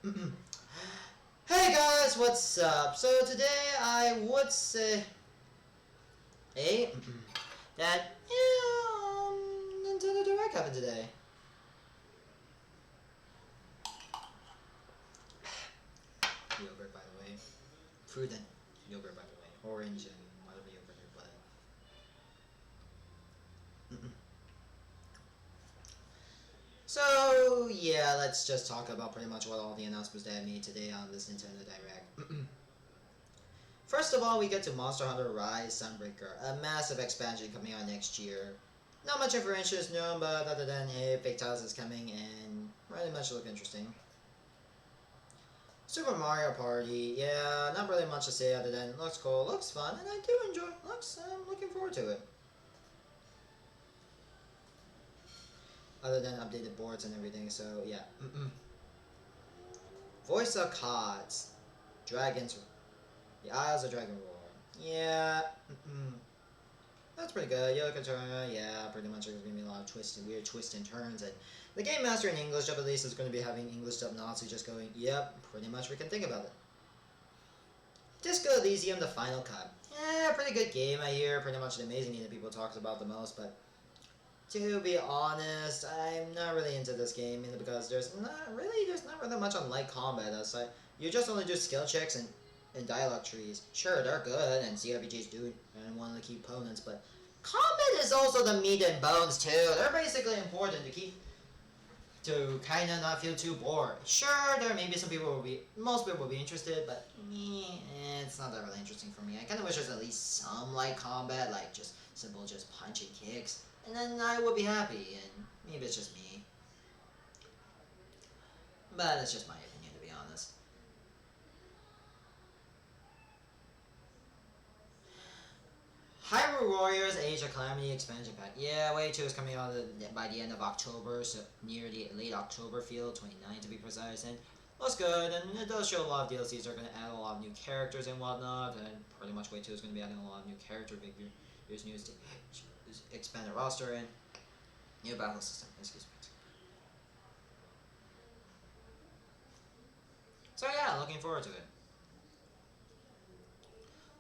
Hey guys, what's up? So today I would say that Nintendo Direct happened today. Yogurt, by the way, fruit and yogurt, by the way, orange and whatever yogurt you put. So yeah, let's just talk about pretty much what all the announcements they made today on this Nintendo Direct. First of all, we get to Monster Hunter Rise Sunbreaker, a massive expansion coming out next year. Not much information is known, but other than hey, Big Tiles is coming and really much look interesting. Super Mario Party, yeah, not really much to say other than looks cool, looks fun, and I do enjoy. I'm looking forward to it. Other than updated boards and everything, so yeah. Voice of Cards, Dragons, the Isles of Dragon Roar. Yeah, that's pretty good. Yoko Turner, yeah, pretty much there's gonna be a lot of weird twists and turns, and the Game Master in English dub at least is gonna be having English dub Nazi just going, yep, pretty much we can think about it. Disco Elysium, the final cut. Yeah, pretty good game I hear, pretty much the amazing game that people talk about the most, but to be honest, I'm not really into this game mainly because there's not really much on light combat. It's like you just only do skill checks and dialogue trees. Sure, they're good and CRPGs do and one of the key components, but combat is also the meat and bones too. They're basically important to keep to kind of not feel too bored. Sure, there may be most people will be interested, but it's not that really interesting for me. I kind of wish there's at least some light combat, like just simple just punch and kicks, and then I would be happy, and maybe it's just me. But it's just my opinion, to be honest. Hyrule Warriors Age of Calamity expansion pack. Yeah, Wave 2 is coming out by the end of October, so near the late October field, 29 to be precise, and looks good, and it does show a lot of DLCs. They're going to add a lot of new characters and whatnot, and pretty much Wave 2 is going to be adding a lot of new character figures, new expanded roster, and new battle system, excuse me. So yeah, looking forward to it.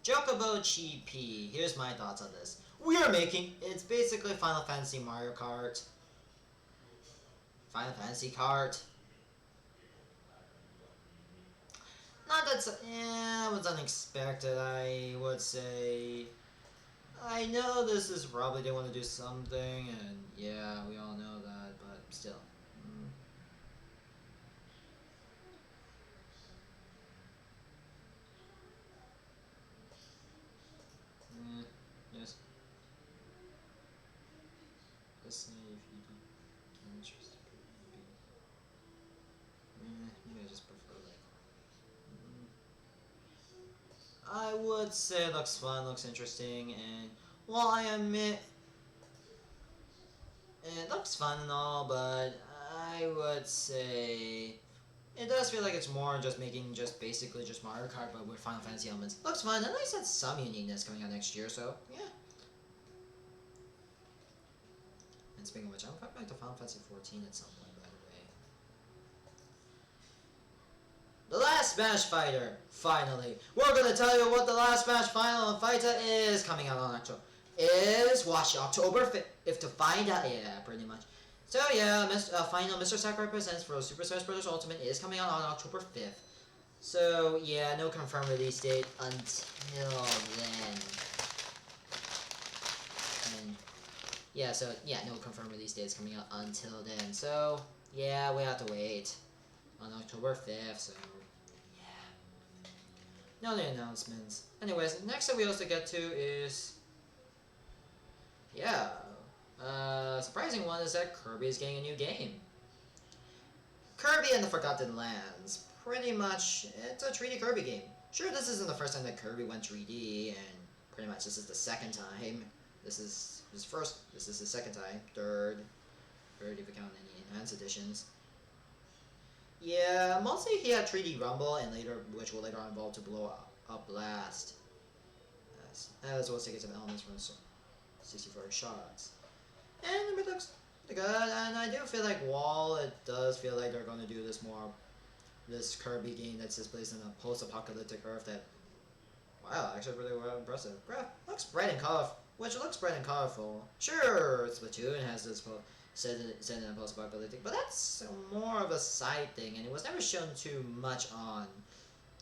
Chocobo GP. Here's my thoughts on this. We are making it's basically Final Fantasy Mario Kart. Final Fantasy Kart. Not that it was unexpected. I would say. I know this is probably they want to do something, and yeah, we all know that, but still. Yes. Let's see if you don't interest. Maybe I just prefer like. I would say it looks fun, looks interesting, and while I admit it looks fun and all, but I would say it does feel like it's more just making basically just Mario Kart but with Final Fantasy elements. Looks fun, and at least has some uniqueness coming out next year, so yeah. And speaking of which, I'll come back to Final Fantasy 14 at some point, by the way. The Last Smash Fighter! Finally! We're gonna tell you what the Last Smash Final Fighter is coming out on October. Watch October 5th. If to find out, yeah, pretty much. So yeah, final Mr. Sakurai Presents for Super Smash Bros. Ultimate is coming out on October 5th. So yeah, no confirmed release date until then. And yeah, so yeah, no confirmed release date is coming out until then. So yeah, we have to wait on October 5th. So yeah, no other announcements. Anyways, next up we also get to is yeah. Surprising one is that Kirby is getting a new game. Kirby and the Forgotten Lands. Pretty much, it's a 3D Kirby game. Sure, this isn't the first time that Kirby went 3D, and pretty much this is the second time. This is the second time. Third if you count any enhanced editions. Yeah, mostly he had 3D Rumble, and which will later on evolve to Blow Up Blast. As well as take some elements from 64 shots. And it looks good, and I do feel like while it does feel like they're going to do this more this Kirby game that's just based on a post-apocalyptic Earth that, wow, actually really well impressive. Graph looks bright and colorful, which looks bright and colorful. Sure, Splatoon has this set in a post-apocalyptic, but that's more of a side thing, and it was never shown too much on.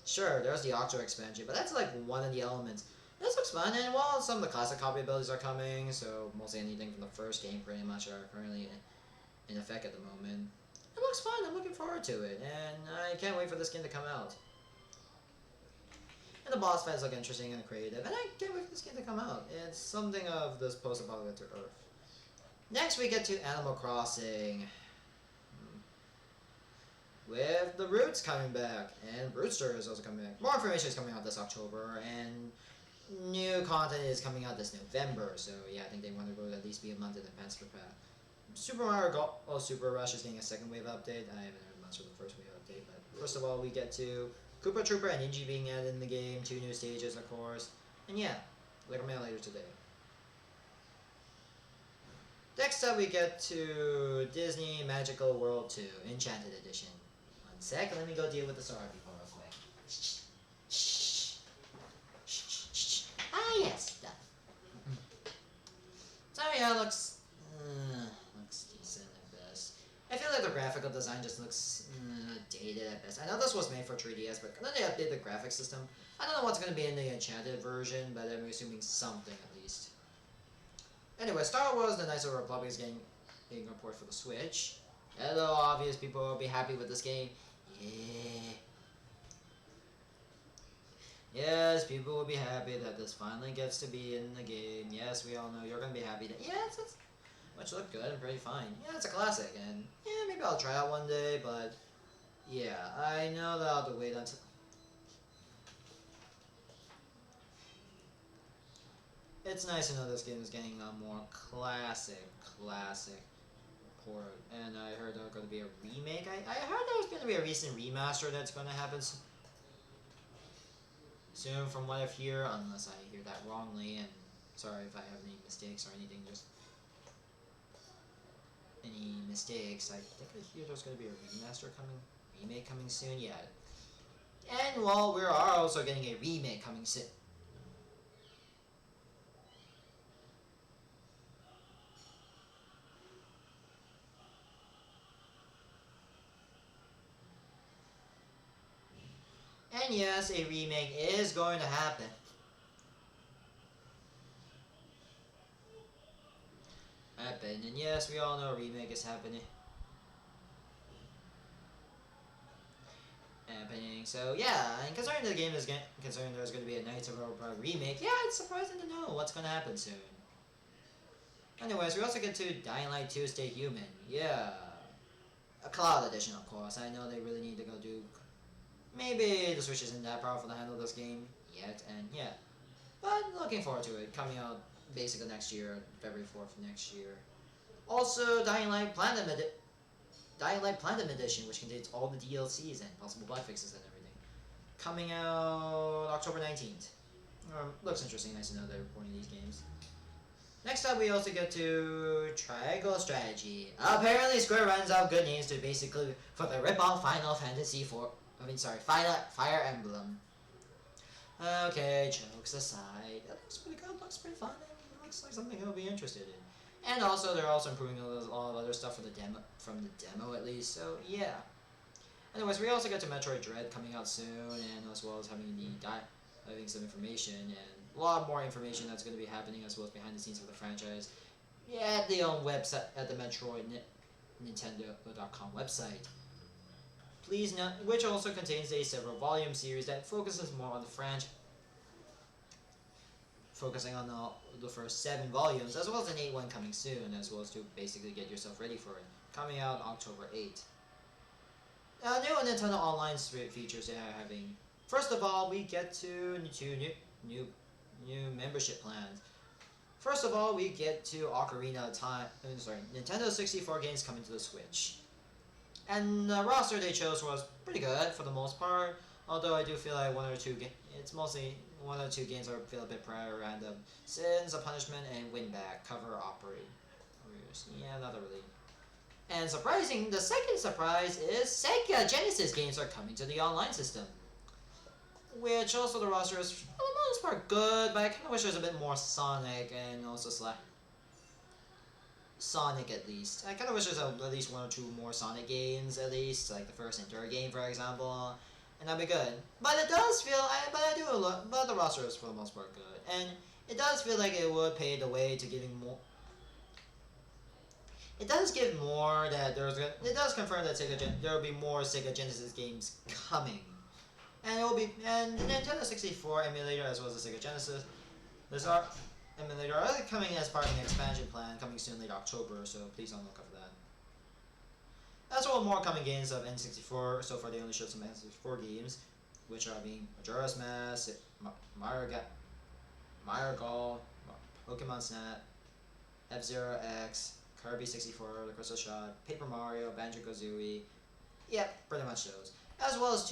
Sure, there's the Octo expansion, but that's like one of the elements. This looks fun, and while some of the classic copy abilities are coming, so mostly anything from the first game pretty much are currently in effect at the moment. It looks fun, I'm looking forward to it, and I can't wait for this game to come out. And the boss fights look interesting and creative, and I can't wait for this game to come out. It's something of this post-apocalyptic Earth. Next we get to Animal Crossing. With the Roots coming back, and Rootster is also coming back. More information is coming out this October, and new content is coming out this November, so yeah, I think they want to go at least be a month in advance for that. Super Mario Super Rush is getting a second wave update. I haven't heard much of the first wave update, but first of all, we get to Koopa Trooper and Ninja being added in the game, 2 new stages, of course, and yeah, look at me later today. Next up, we get to Disney Magical World 2, Enchanted Edition. One sec, let me go deal with the Sora people real quick. Ah, yes, done. So yeah, looks decent at best. I feel like the graphical design just looks dated at best. I know this was made for 3DS, but then they updated the graphics system. I don't know what's going to be in the Enchanted version, but I'm assuming something at least. Anyway, Star Wars The Knights of the Republic is getting a port for the Switch. Hello, obvious people will be happy with this game. Yeah. Yes, people will be happy that this finally gets to be in the game. Yes, we all know you're going to be happy that, yeah, it's which looked good and pretty fine. Yeah, it's a classic, and yeah, maybe I'll try out one day, but yeah, I know that I'll have to wait until... It's nice to know this game is getting a more classic port, and I heard there's going to be a remake. I heard there's going to be a recent remaster that's going to happen soon from what I've heard, unless I hear that wrongly, and sorry if I have any mistakes or anything, just any mistakes. I think I hear there's going to be a remake coming soon, yeah. And well, we are also getting a remake coming soon. And yes, a remake is going to happen. And yes, we all know a remake is happening. So yeah, and considering the game is considering there's going to be a Knights of the Republic remake, yeah, it's surprising to know what's going to happen soon. Anyways, we also get to Dying Light 2 Stay Human. Yeah. A cloud edition, of course. I know they really need to go do... Maybe the Switch isn't that powerful to handle this game yet, and yeah. But looking forward to it. Coming out basically next year, February 4th next year. Also, Dying Light Platinum Edition, which contains all the DLCs and possible bug fixes and everything. Coming out October 19th. Looks interesting, nice to know they're reporting these games. Next up, we also get to Triangle Strategy. Apparently, Square runs out good names to basically for the rip-off Final Fantasy Fire Emblem. Okay, jokes aside, that looks pretty good, looks pretty fun, and it looks like something I'll be interested in. And also, they're also improving a lot of other stuff from the demo at least, so yeah. Anyways, we also get to Metroid Dread coming out soon, and as well as having some information, and a lot more information that's going to be happening as well as behind the scenes of the franchise. Yeah, at the own website, at the Metroid Nintendo.com website. Please note, which also contains a several volume series that focuses more on the franchise, focusing on the first 7 volumes, as well as an 8th one coming soon, as well as to basically get yourself ready for it. Coming out October 8th. New Nintendo Online features they are having. First of all, we get to new membership plans. First of all, we get to Ocarina of Time. Nintendo 64 games coming to the Switch. And the roster they chose was pretty good for the most part. Although I do feel like it's mostly 1 or 2 games I feel a bit random. Sins of Punishment and Win Back cover operators. Yeah, not really. And surprising, the second surprise is Sega Genesis games are coming to the online system. Which also the roster is for the most part good, but I kind of wish there was a bit more Sonic and also Sonic at least. I kind of wish there's at least one or two more Sonic games at least, like the first and third game for example, and that'd be good. But it does feel, but the roster is for the most part good, and it does feel like it would pave the way to giving more. It does give more that it does confirm that there will be more Sega Genesis games coming, and it will be and the Nintendo 64 emulator as well as the Sega Genesis. There's our emulator are coming as part of an expansion plan coming soon late October, so please don't look out for that. As well, more coming games of N64. So far, they only showed some N64 games, which are being Majora's Mask, Mario Golf, Pokemon Snap, F-Zero X, Kirby 64, The Crystal Shot, Paper Mario, Banjo-Kazooie. Yep, pretty much those. As well as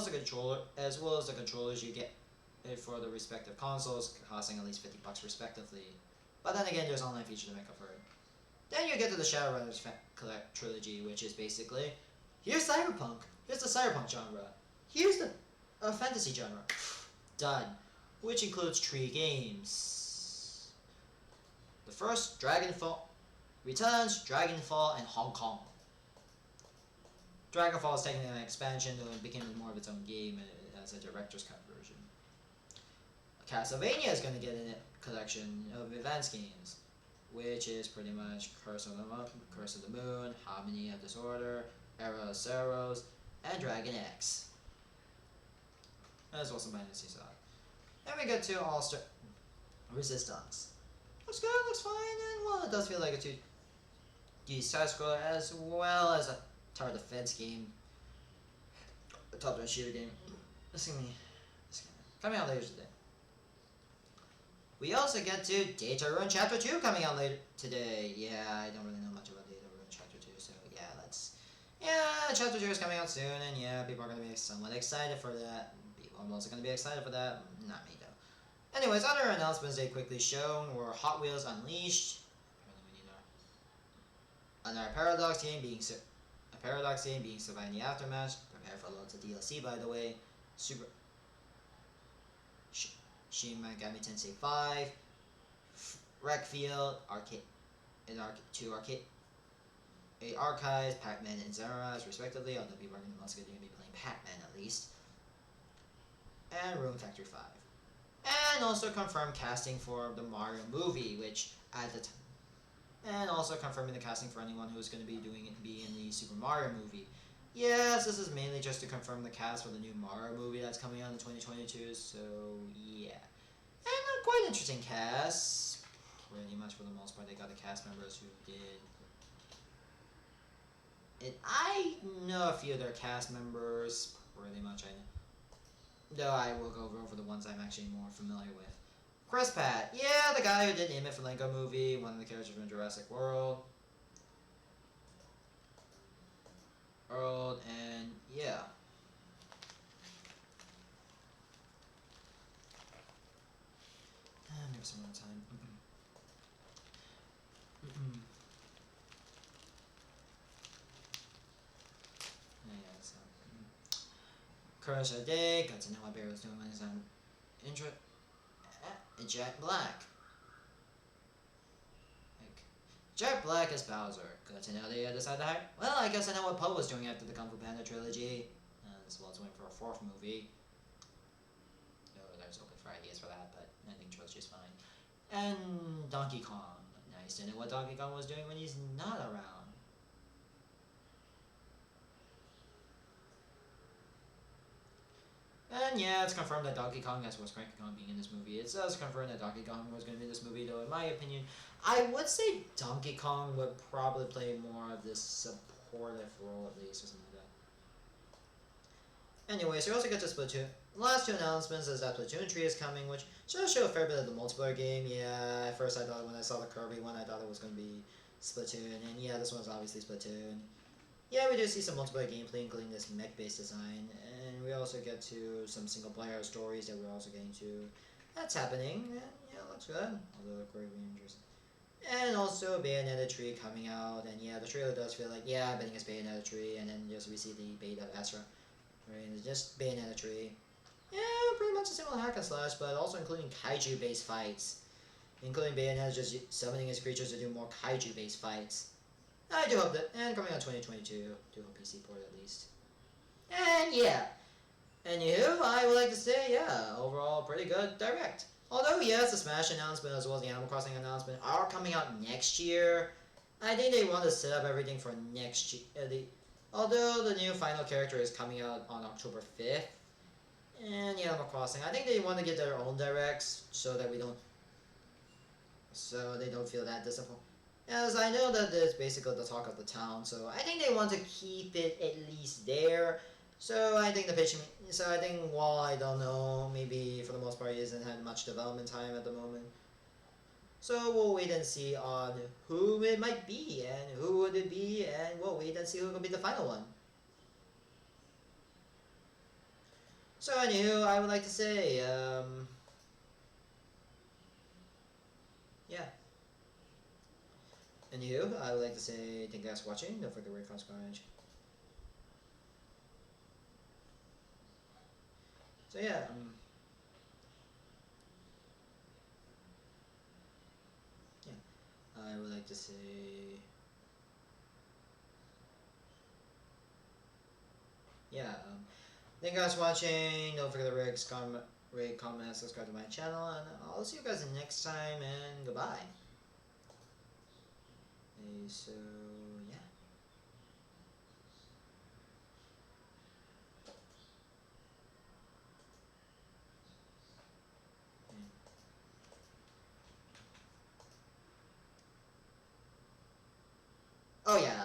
the controllers you get for the respective consoles, costing at least $50 respectively. But then again, there's online features to make up for it. Then you get to the Shadowrunners trilogy, which is basically, here's Cyberpunk, here's the Cyberpunk genre, here's the fantasy genre, done, which includes 3 games. The first, Dragonfall Returns, Dragonfall, and Hong Kong. Dragonfall is technically an expansion, though it became more of its own game as a director's cut version. Castlevania is going to get a collection of advanced games, which is pretty much Curse of the Moon, Harmony of Disorder, Era of Sorrows, and Dragon X. As well as some minus stuff. Then we get to All-Star Resistance. Looks good, looks fine, and well, it does feel like a 2D side-scroller as well as a Tower Defense game. A top-down shooter game. This game coming out later today. We also get to Deltarune Chapter 2 coming out later today. Yeah, I don't really know much about Deltarune Chapter 2, so yeah, Chapter 2 is coming out soon, and yeah, people are going to be somewhat excited for that. People are also going to be excited for that. Not me, though. Anyways, other announcements they quickly shown were Hot Wheels Unleashed. Another Paradox game being surviving the aftermath. Prepare for loads of DLC, by the way. Shin Megami Tensei 5, Wreckfield, Archives, Pac-Man and Zeras, respectively, although people are mostly going to be playing Pac-Man at least. And Room Factory 5. And also confirmed casting for the Mario movie, which at the time. And also confirming the casting for anyone who's going to be in the Super Mario movie. Yes, this is mainly just to confirm the cast for the new Mario movie that's coming out in 2022, so yeah. And a quite interesting cast. Pretty much for the most part, they got the cast members who did. And I know a few of their cast members, pretty much I know. Though I will go over the ones I'm actually more familiar with. Chris Pratt, yeah, the guy who did the Emmett from Lego movie, one of the characters from Jurassic World. And yeah. Maybe some more time. Courage of the Day, got to know what Barry was doing when he's on intro. Jack Black. Jack Black as Bowser. Good to know they decided to hire. Well, I guess I know what Poe was doing after the Kung Fu Panda trilogy. As well as waiting for a 4th movie. No, there's open for ideas for that, but I think trilogy's fine. And Donkey Kong. Nice to know what Donkey Kong was doing when he's not around. And yeah, it's confirmed that Donkey Kong, as well as Cranky Kong being in this movie. It does confirm that Donkey Kong was going to be in this movie, though in my opinion, I would say Donkey Kong would probably play more of this supportive role at least, or something like that. Anyways, we also get to Splatoon. The last 2 announcements is that Splatoon 3 is coming, which should show a fair bit of the multiplayer game. Yeah, at first I thought when I saw the Kirby one, I thought it was going to be Splatoon, and yeah, this one's obviously Splatoon. Yeah, we do see some multiplayer gameplay, including this mech-based design, and we also get to some single-player stories that we're also getting to. That's happening, and yeah, looks good. Although the Korean Rangers. And also Bayonetta 3 coming out, and yeah, the trailer does feel like, yeah, betting it's Bayonetta 3, and then just we see the beta of Astra. Right, it's just Bayonetta 3. Yeah, pretty much a similar hack and slash, but also including kaiju-based fights. Including Bayonetta just summoning his creatures to do more kaiju-based fights. I do hope that, and coming out 2022, do hope PC port at least. And yeah, anywho, I would like to say, yeah, overall pretty good direct. Although, yes, the Smash announcement as well as the Animal Crossing announcement are coming out next year, I think they want to set up everything for next year. Although the new final character is coming out on October 5th, and yeah, Animal Crossing, I think they want to get their own directs so that they don't feel that disappointed. As I know that it's basically the talk of the town, so I think they want to keep it at least there. So I think the pitch. So I think while I don't know, maybe for the most part, he hasn't had much development time at the moment. So we'll wait and see on who it might be and who would it be, and we'll wait and see who will be the final one. So anywho, I would like to say, yeah. Anywho, I would like to say thank you guys for watching. Don't forget to rate, comment, subscribe. So yeah, I would like to say, yeah, thank you guys for watching. Don't forget to rate, comment, and subscribe to my channel, and I'll see you guys next time, and goodbye. Okay, so yeah. Oh yeah,